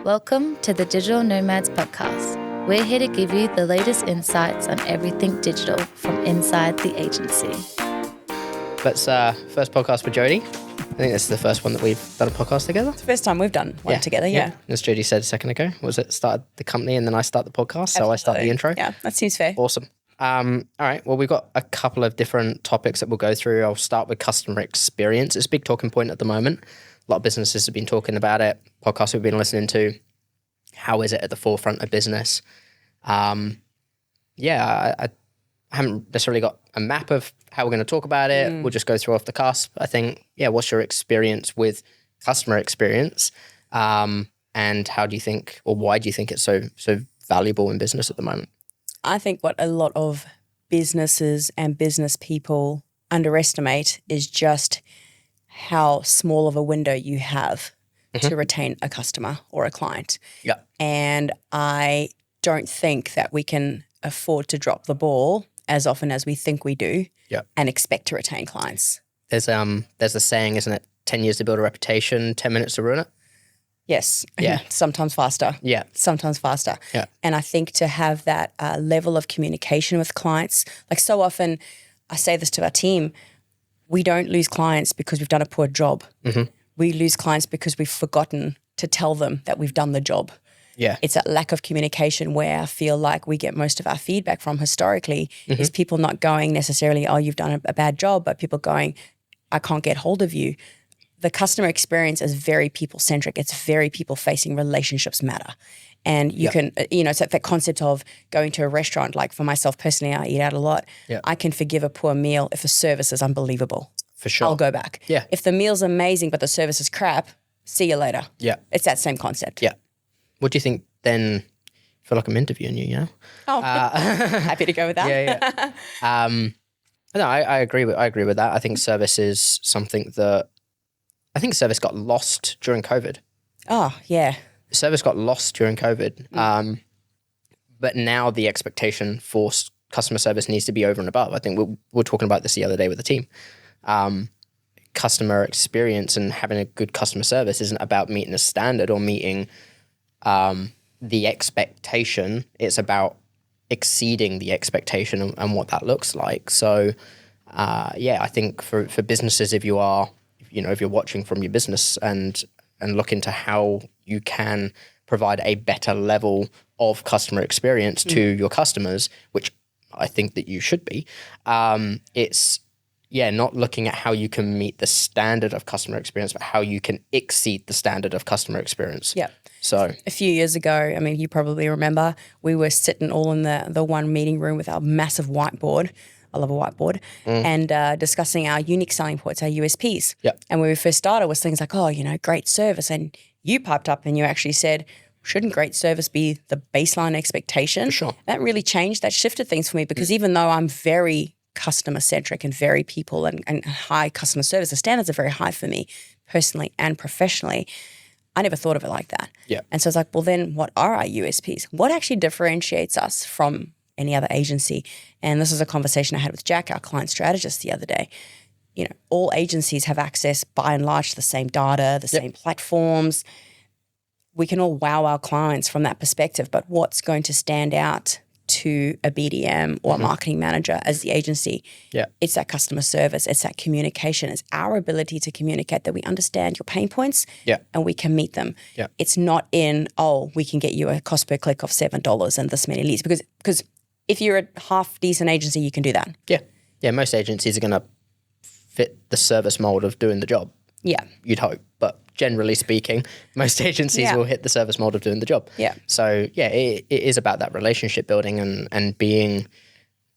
Welcome to the Digital Nomads podcast. We're here to give you the latest insights on everything digital from inside the agency. That's first podcast for Jodi. I think this is the first one that we've done a podcast together. It's the first time we've done one together, yeah. As Jodi said a second ago, was it started the company and then I start the podcast, so I start the intro? Yeah, that seems fair. Awesome. All right, well, we've got a couple of different topics that we'll go through. I'll start with customer experience. It's a big talking point at the moment. A lot of businesses have been talking about it, podcasts we've been listening to. How is it at the forefront of business? I haven't necessarily got a map of how we're going to talk about it. We'll just go through off the cusp. I think, what's your experience with customer experience? And how do you think, or why do you think it's so valuable in business at the moment? I think what a lot of businesses and business people underestimate is just how small of a window you have to retain a customer or a client. Yeah. And I don't think that we can afford to drop the ball as often as we think we do and expect to retain clients. There's a saying, isn't it? 10 years to build a reputation, 10 minutes to ruin it. Yes. Yeah. Sometimes faster. Yeah. Sometimes faster. Yeah. And I think to have that level of communication with clients, like so often I say this to our team, we don't lose clients because we've done a poor job. Mm-hmm. We lose clients because we've forgotten to tell them that we've done the job. Yeah. It's that lack of communication where I feel like we get most of our feedback from historically is people not going necessarily, oh, you've done a bad job, but people going, I can't get hold of you. The customer experience is very people-centric. It's very people-facing. Relationships matter. And you can, it's that concept of going to a restaurant. Like for myself personally, I eat out a lot. Yeah. I can forgive a poor meal if the service is unbelievable. For sure. I'll go back. Yeah. If the meal's amazing but the service is crap, see you later. Yeah. It's that same concept. Yeah. What do you think then? I feel like I'm interviewing you, Oh, happy to go with that. Yeah. No, I agree with that. I think service is something that service got lost during COVID. Oh, yeah. Service got lost during COVID. But now the expectation for customer service needs to be over and above. I think we were talking about this the other day with the team. Customer experience and having a good customer service isn't about meeting a standard or meeting the expectation. It's about exceeding the expectation and what that looks like. So, I think for businesses, if you're watching from your business and look into how you can provide a better level of customer experience to your customers, which I think that you should be, it's not looking at how you can meet the standard of customer experience, but how you can exceed the standard of customer experience. Yeah. So a few years ago, I mean, you probably remember, we were sitting all in the one meeting room with our massive whiteboard. I love a whiteboard. And discussing our unique selling points, our USPs. Yeah. And when we first started was things like, great service. And you piped up and you actually said, shouldn't great service be the baseline expectation? For sure. That really changed. That shifted things for me because even though I'm very customer centric and very people and high customer service, the standards are very high for me personally and professionally. I never thought of it like that. Yeah. And so it's like, well, then what are our USPs? What actually differentiates us from any other agency? And this is a conversation I had with Jack, our client strategist, the other day. All agencies have access by and large to the same data, the same platforms. We can all wow our clients from that perspective, but what's going to stand out to a BDM or a marketing manager as the agency? Yeah. It's that customer service. It's that communication. It's our ability to communicate that we understand your pain points and we can meet them. Yeah. It's not we can get you a cost per click of $7 and this many leads because if you're a half decent agency, you can do that. Yeah. Yeah. Most agencies are going to fit the service mold of doing the job. Yeah. You'd hope. But generally speaking, most agencies will hit the service mold of doing the job. Yeah. So it is about that relationship building and being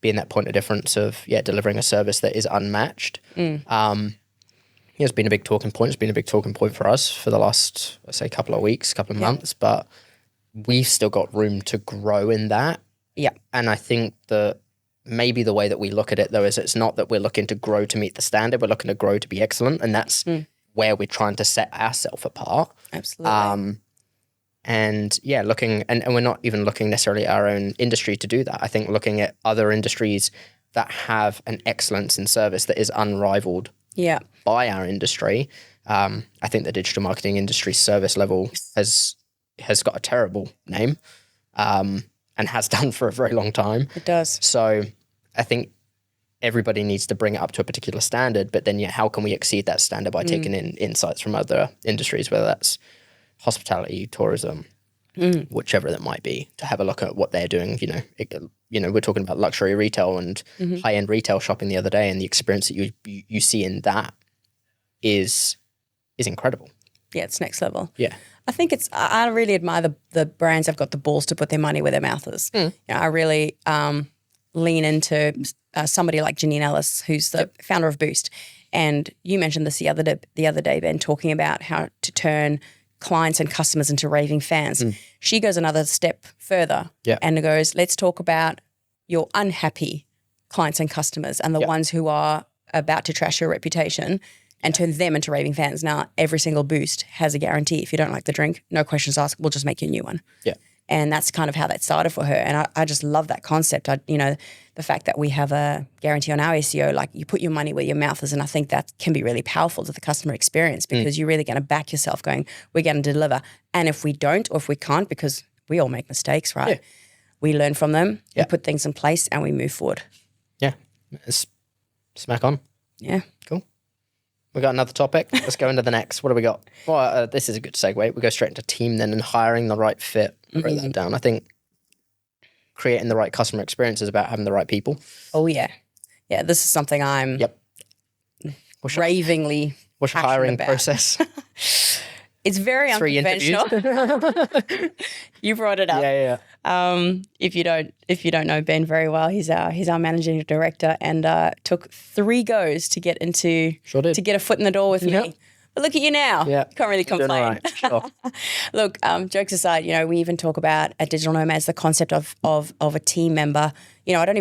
that point of difference of delivering a service that is unmatched. It's been a big talking point. It's been a big talking point for us for the last, let's say, couple of weeks, couple of months, but we've still got room to grow in that. Yeah. And I think that maybe the way that we look at it though is it's not that we're looking to grow to meet the standard, we're looking to grow to be excellent, and that's where we're trying to set ourselves apart. Absolutely. Looking, and we're not even looking necessarily at our own industry to do that. I think looking at other industries that have an excellence in service that is unrivaled by our industry. I think the digital marketing industry service level has has got a terrible name, and has done for a very long time. It does. So I think everybody needs to bring it up to a particular standard, but then how can we exceed that standard by taking in insights from other industries, whether that's hospitality, tourism, whichever that might be, to have a look at what they're doing. We're talking about luxury retail and high-end retail shopping the other day, and the experience that you see in that is incredible. Yeah, it's next level. Yeah. I think I really admire the brands that have got the balls to put their money where their mouth is. I really lean into somebody like Janine Ellis, who's the founder of Boost. And you mentioned this the other day, Ben, talking about how to turn clients and customers into raving fans. She goes another step further and goes, let's talk about your unhappy clients and customers and the ones who are about to trash your reputation and turn them into raving fans. Now, every single Boost has a guarantee. If you don't like the drink, no questions asked, we'll just make you a new one. Yeah. And that's kind of how that started for her. And I just love that concept. The fact that we have a guarantee on our SEO, like you put your money where your mouth is. And I think that can be really powerful to the customer experience because you're really going to back yourself going, we're going to deliver. And if we don't, or if we can't, because we all make mistakes, right? Yeah. We learn from them, we put things in place and we move forward. Yeah. Smack on. Yeah. Cool. We got another topic. Let's go into the next. What do we got? Well, this is a good segue. We go straight into team then and hiring the right fit. Write that down. I think creating the right customer experience is about having the right people. Oh, yeah. Yeah, this is something I'm ravingly What's your hiring process? It's very 3 unconventional. You brought it up. Yeah. If you don't know Ben very well, he's our managing director and took 3 goes to get to get a foot in the door with me. But look at you now. Yeah. You can't really complain. Doing all right. Sure. Look, jokes aside, we even talk about at Digital Nomads the concept of a team member. I don't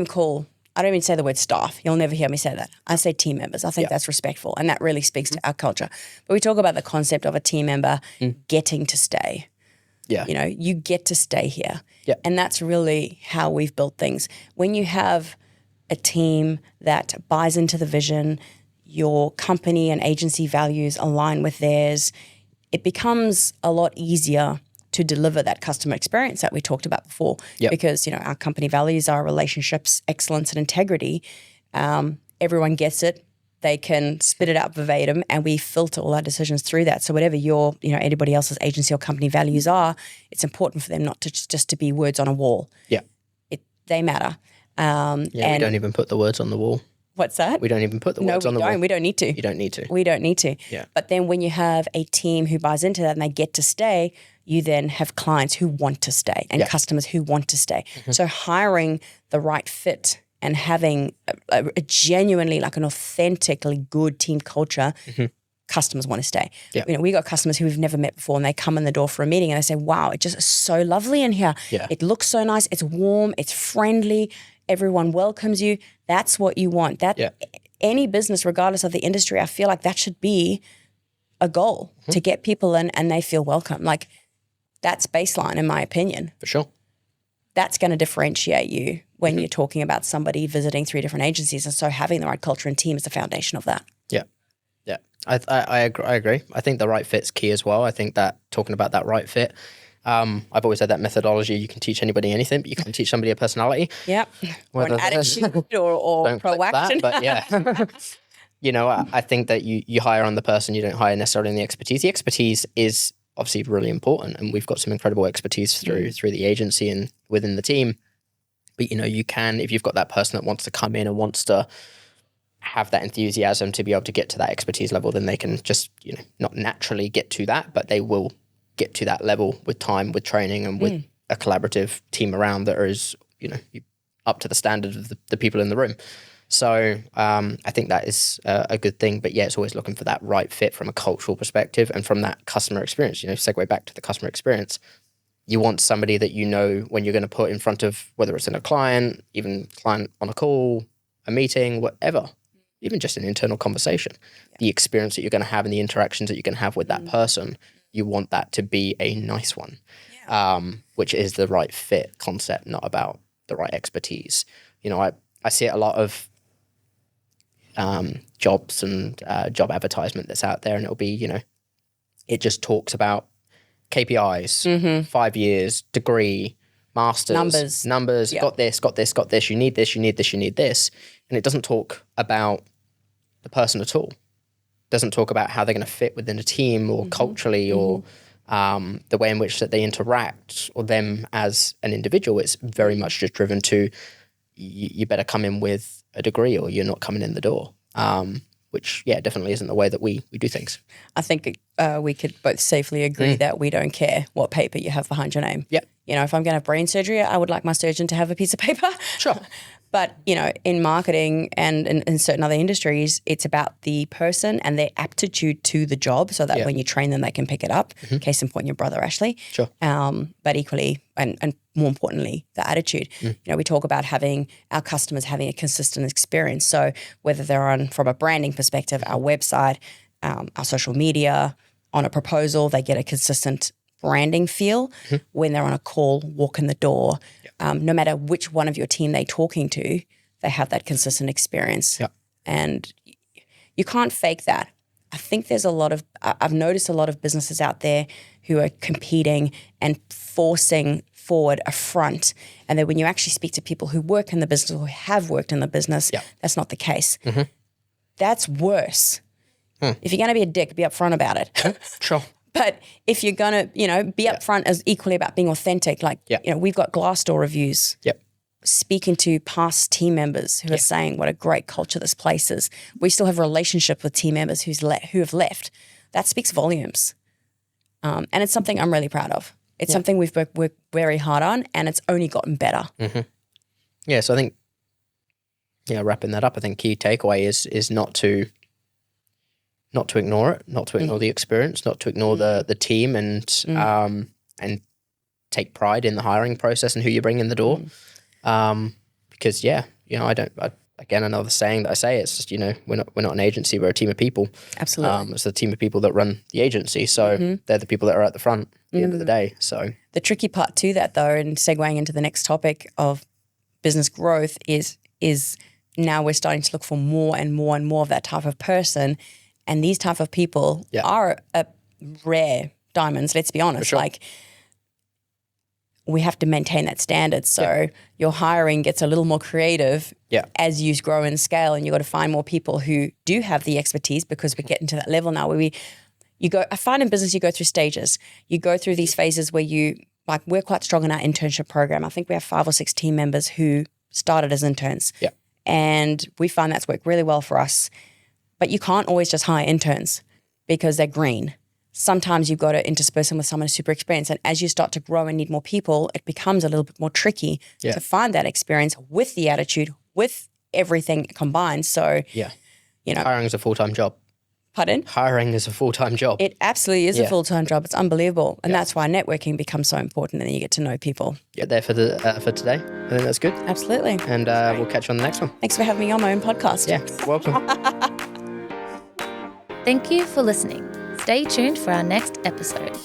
even say the word staff. You'll never hear me say that. I say team members. I think that's respectful and that really speaks to our culture. But we talk about the concept of a team member getting to stay. Yeah. You get to stay here. Yeah. And that's really how we've built things. When you have a team that buys into the vision, your company and agency values align with theirs, it becomes a lot easier to deliver that customer experience that we talked about before. Yep. Because, our company values are relationships, excellence, and integrity. Everyone gets it. They can spit it out verbatim, and we filter all our decisions through that. So whatever your, anybody else's agency or company values are, it's important for them not to just to be words on a wall. Yeah. They matter. And we don't even put the words on the wall. What's that? We don't even put the words on the wall. We don't need to. You don't need to. We don't need to. Yeah. But then when you have a team who buys into that and they get to stay, you then have clients who want to stay and customers who want to stay. So hiring the right fit and having a genuinely like an authentically good team culture, customers want to stay. Yeah. We got customers who we've never met before and they come in the door for a meeting and they say, wow, it just is so lovely in here. Yeah. It looks so nice. It's warm. It's friendly. Everyone welcomes you. That's what you want. Any business, regardless of the industry, I feel like that should be a goal to get people in and they feel welcome. Like that's baseline in my opinion. For sure. That's going to differentiate you when you're talking about somebody visiting 3 different agencies. And so having the right culture and team is the foundation of that. Yeah. Yeah. I agree. I think the right fit's key as well. I think that talking about that right fit, I've always had that methodology. You can teach anybody anything, but you can't teach somebody a personality. Yep. Or an attitude or proaction. But yeah. I think that you hire on the person, you don't hire necessarily on the expertise. The expertise is obviously really important, and we've got some incredible expertise through the agency and within the team. But you can, if you've got that person that wants to come in and wants to have that enthusiasm to be able to get to that expertise level, then they can just not naturally get to that, but they will get to that level with time, with training, and with a collaborative team around that is up to the standard of the people in the room. So I think that is a good thing. But it's always looking for that right fit from a cultural perspective and from that customer experience. Segue back to the customer experience. You want somebody that when you're going to put in front of, whether it's in a client, even client on a call, a meeting, whatever, even just an internal conversation, the experience that you're going to have and the interactions that you can have with that person, you want that to be a nice one, which is the right fit concept, not about the right expertise. I see it a lot of jobs and job advertisement that's out there, and it'll be, it just talks about KPIs, 5 years, degree, masters, numbers, Yeah. got this, you need this, you need this, you need this. And it doesn't talk about the person at all. It doesn't talk about how they're going to fit within a team or culturally or the way in which that they interact or them as an individual. It's very much just driven to you better come in with a degree or you're not coming in the door. Which, definitely isn't the way that we do things. I think we could both safely agree that we don't care what paper you have behind your name. Yep. You know, if I'm going to have brain surgery, I would like my surgeon to have a piece of paper. Sure. But, you know, in marketing and in certain other industries, it's about the person and their aptitude to the job so that when you train them, they can pick it up. Case in point, your brother, Ashley. Sure. But equally, and more importantly, the attitude. You know, we talk about having our customers having a consistent experience. So whether they're on, from a branding perspective, our website, our social media, on a proposal, they get a consistent branding feel. When they're on a call, walk in the door, no matter which one of your team they're talking to, they have that consistent experience. And you can't fake that. I think there's I've noticed a lot of businesses out there who are competing and forcing forward a front. And then when you actually speak to people who work in the business or who have worked in the business, that's not the case. That's worse. If you're going to be a dick, be upfront about it. Sure. But if you're going to, you know, be upfront as equally about being authentic, like, you know, we've got Glassdoor reviews. Speaking to past team members who are saying what a great culture this place is. We still have a relationship with team members who have left. That speaks volumes. And it's something I'm really proud of. It's something we've worked very hard on, and it's only gotten better. Yeah, so I think, wrapping that up, I think key takeaway is not to ignore it, not to ignore the experience, not to ignore the team and take pride in the hiring process and who you bring in the door. Because again, another saying that I say, it's just, we're not an agency, we're a team of people. Absolutely. It's the team of people that run the agency. So they're the people that are at the front at the end of the day. So the tricky part to that, though, and segueing into the next topic of business growth is now we're starting to look for more and more and more of that type of person. And these type of people are rare diamonds, let's be honest. Sure. Like, we have to maintain that standard. So your hiring gets a little more creative as you grow and scale, and you've got to find more people who do have the expertise, because we're getting to that level now where I find in business you go through stages. You go through these phases where we're quite strong in our internship program. I think we have 5 or 6 team members who started as interns. And we find that's worked really well for us. But you can't always just hire interns because they're green. Sometimes you've got to intersperse them with someone who's super experienced. And as you start to grow and need more people, it becomes a little bit more tricky to find that experience with the attitude, with everything combined. So, hiring is a full-time job. Pardon? Hiring is a full-time job. It absolutely is a full-time job. It's unbelievable. And that's why networking becomes so important, and then you get to know people. There for today. I think that's good. Absolutely. And we'll catch you on the next one. Thanks for having me on my own podcast. Yeah, welcome. Thank you for listening. Stay tuned for our next episode.